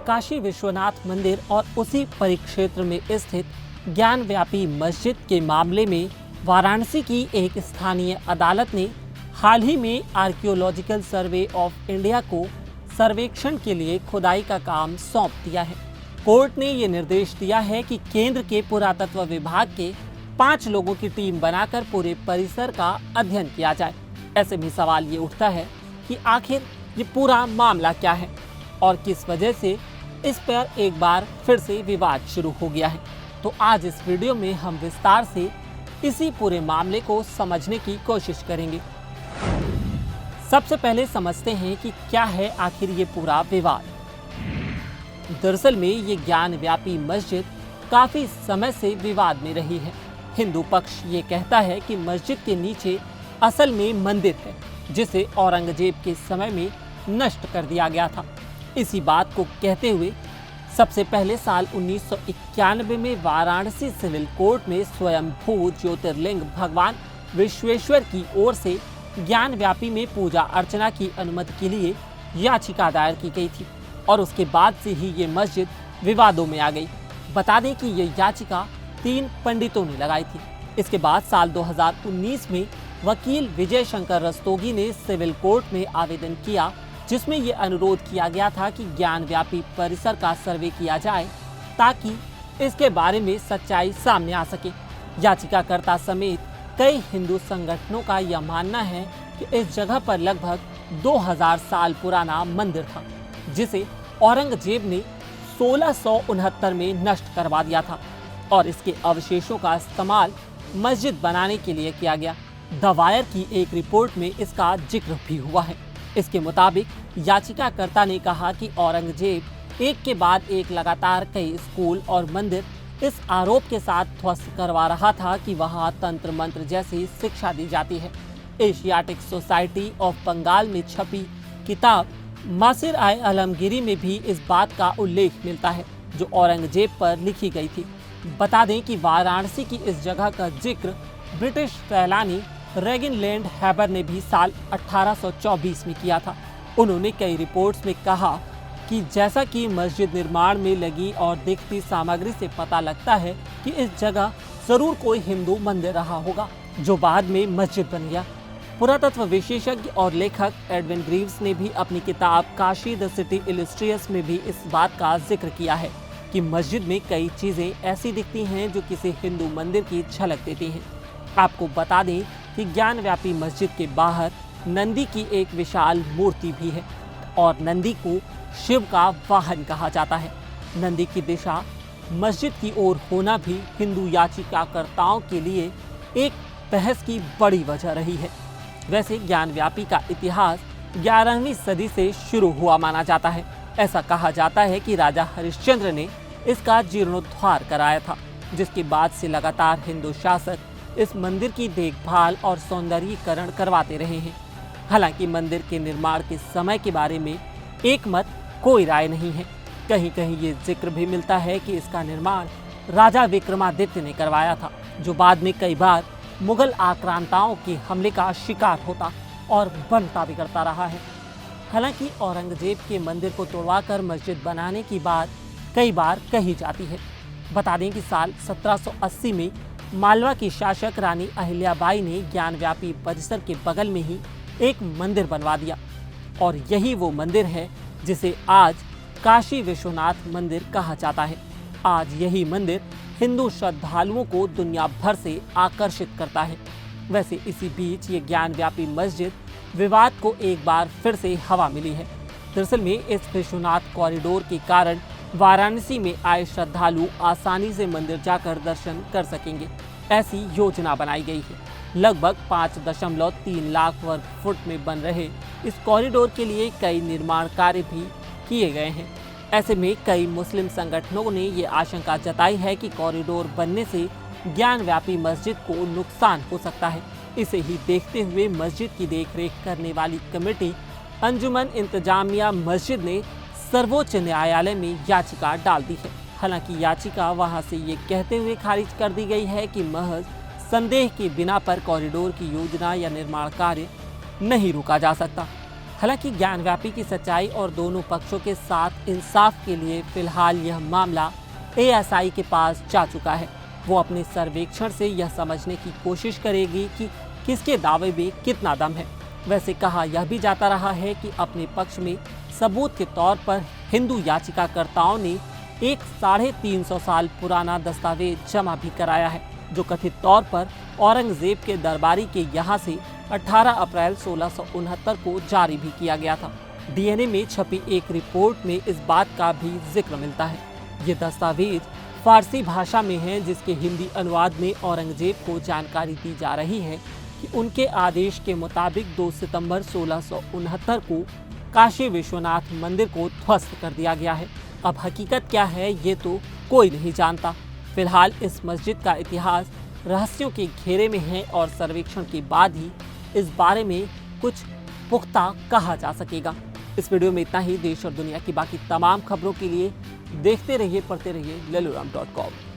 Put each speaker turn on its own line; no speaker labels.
काशी विश्वनाथ मंदिर और उसी परिक्षेत्र में स्थित ज्ञानव्यापी मस्जिद के मामले में वाराणसी की एक स्थानीय अदालत ने हाल ही में आर्कियोलॉजिकल सर्वे ऑफ इंडिया को सर्वेक्षण के लिए खुदाई का काम सौंप दिया है। कोर्ट ने ये निर्देश दिया है कि केंद्र के पुरातत्व विभाग के 5 लोगों की टीम बनाकर पूरे परिसर का अध्ययन किया जाए। ऐसे में सवाल ये उठता है कि आखिर ये पूरा मामला क्या है और किस वजह से इस पर एक बार फिर से विवाद शुरू हो गया है। तो आज इस वीडियो में हम विस्तार से इसी पूरे मामले को समझने की कोशिश करेंगे। सबसे पहले समझते हैं कि क्या है आखिर ये पूरा विवाद। दरअसल में ये ज्ञानव्यापी मस्जिद काफी समय से विवाद में रही है। हिंदू पक्ष ये कहता है कि मस्जिद के नीचे असल में मंदिर है, जिसे औरंगजेब के समय में नष्ट कर दिया गया था। इसी बात को कहते हुए सबसे पहले साल 1991 में वाराणसी सिविल कोर्ट में स्वयंभू ज्योतिर्लिंग भगवान विश्वेश्वर की ओर से ज्ञानव्यापी में पूजा अर्चना की अनुमति के लिए याचिका दायर की गई थी और उसके बाद से ही ये मस्जिद विवादों में आ गई। बता दें कि ये याचिका 3 पंडितों ने लगाई थी। इसके बाद साल 2019 में वकील विजय शंकर रस्तोगी ने सिविल कोर्ट में आवेदन किया, जिसमें ये अनुरोध किया गया था कि ज्ञानव्यापी परिसर का सर्वे किया जाए ताकि इसके बारे में सच्चाई सामने आ सके। याचिकाकर्ता समेत कई हिंदू संगठनों का यह मानना है कि इस जगह पर लगभग 2000 साल पुराना मंदिर था, जिसे औरंगजेब ने 1669 में नष्ट करवा दिया था और इसके अवशेषों का इस्तेमाल मस्जिद बनाने के लिए किया गया। द वायर की एक रिपोर्ट में इसका जिक्र भी हुआ है। इसके मुताबिक याचिकाकर्ता ने कहा कि औरंगजेब एक के बाद एक लगातार कई स्कूल और मंदिर इस आरोप के साथ ध्वस्त करवा रहा था कि वहां तंत्र मंत्र जैसी शिक्षा दी जाती है। एशियाटिक सोसाइटी ऑफ बंगाल में छपी किताब मासिर आय आलमगीरी में भी इस बात का उल्लेख मिलता है, जो औरंगजेब पर लिखी गई थी। बता दें कि वाराणसी की इस जगह का जिक्र ब्रिटिश सैलानी रेगिनलैंड हैबर ने भी साल 1824 में किया था। उन्होंने कई रिपोर्ट्स में कहा कि जैसा कि मस्जिद निर्माण में लगी और दिखती सामग्री से पता लगता है कि इस जगह जरूर कोई हिंदू मंदिर रहा होगा, जो बाद में मस्जिद बन गया। पुरातत्व विशेषज्ञ और लेखक एडविन ग्रीव्स ने भी अपनी किताब काशी द सिटी इलिस्ट्रियस में भी इस बात का जिक्र किया है कि मस्जिद में कई चीजें ऐसी दिखती हैं जो किसी हिंदू मंदिर की झलक देती हैं। आपको बता दें कि ज्ञानव्यापी मस्जिद के बाहर नंदी की एक विशाल मूर्ति भी है और नंदी को शिव का वाहन कहा जाता है। नंदी की दिशा मस्जिद की ओर होना भी हिंदू याचिकाकर्ताओं के लिए एक बहस की बड़ी वजह रही है। वैसे ज्ञानव्यापी का इतिहास 11वीं सदी से शुरू हुआ माना जाता है। ऐसा कहा जाता है कि राजा हरिश्चंद्र ने इसका जीर्णोद्धार कराया था, जिसके बाद से लगातार हिंदू शासक इस मंदिर की देखभाल और सौंदर्यीकरण करवाते रहे हैं। हालांकि मंदिर के निर्माण के समय के बारे में एक मत कोई राय नहीं है। कहीं कहीं ये जिक्र भी मिलता है कि इसका निर्माण राजा विक्रमादित्य ने करवाया था, जो बाद में कई बार मुगल आक्रांताओं के हमले का शिकार होता और बनता बिगड़ता रहा है। हालांकि औरंगजेब के मंदिर को तोड़वाकर मस्जिद बनाने की बात कई बार कही जाती है। बता दें कि साल 1780 में मालवा की शासक रानी अहिल्याबाई ने ज्ञानव्यापी परिसर के बगल में ही एक मंदिर बनवा दिया और यही वो मंदिर है जिसे आज काशी विश्वनाथ मंदिर कहा जाता है। आज यही मंदिर हिंदू श्रद्धालुओं को दुनिया भर से आकर्षित करता है। वैसे इसी बीच ये ज्ञानव्यापी मस्जिद विवाद को एक बार फिर से हवा मिली है। दरअसल में इस विश्वनाथ कॉरिडोर के कारण वाराणसी में आए श्रद्धालु आसानी से मंदिर जाकर दर्शन कर सकेंगे, ऐसी योजना बनाई गई है। लगभग 5.3 लाख वर्ग फुट में बन रहे इस कॉरिडोर के लिए कई निर्माण कार्य भी किए गए हैं। ऐसे में कई मुस्लिम संगठनों ने ये आशंका जताई है कि कॉरिडोर बनने से ज्ञानव्यापी मस्जिद को नुकसान हो सकता है। इसे ही देखते हुए मस्जिद की देखरेख करने वाली कमेटी अंजुमन इंतजामिया मस्जिद ने सर्वोच्च न्यायालय में याचिका डाल दी है। हालांकि याचिका वहां से ये कहते हुए खारिज कर दी गई है कि महज संदेह की बिना पर कॉरिडोर की योजना या निर्माण कार्य नहीं रोका जा सकता। हालांकि ज्ञानव्यापी की सच्चाई और दोनों पक्षों के साथ इंसाफ के लिए फिलहाल यह मामला एएसआई के पास जा चुका है। वो अपने सर्वेक्षण से यह समझने की कोशिश करेगी कि किसके दावे में कितना दम है। वैसे कहा यह भी जाता रहा है कि अपने पक्ष में सबूत के तौर पर हिंदू याचिकाकर्ताओं ने एक 350 साल पुराना दस्तावेज जमा भी कराया है, जो कथित तौर पर औरंगजेब के दरबारी के यहाँ से 18 अप्रैल 1669 को जारी भी किया गया था। डीएनए में छपी एक रिपोर्ट में इस बात का भी जिक्र मिलता है। ये दस्तावेज फारसी भाषा में है, जिसके हिंदी अनुवाद में औरंगजेब को जानकारी दी जा रही है कि उनके आदेश के मुताबिक 2 सितंबर 1669 को काशी विश्वनाथ मंदिर को ध्वस्त कर दिया गया है। अब हकीकत क्या है ये तो कोई नहीं जानता। फिलहाल इस मस्जिद का इतिहास रहस्यों के घेरे में है और सर्वेक्षण के बाद ही इस बारे में कुछ पुख्ता कहा जा सकेगा। इस वीडियो में इतना ही। देश और दुनिया की बाकी तमाम खबरों के लिए देखते रहिए, पढ़ते रहिए leluram.com।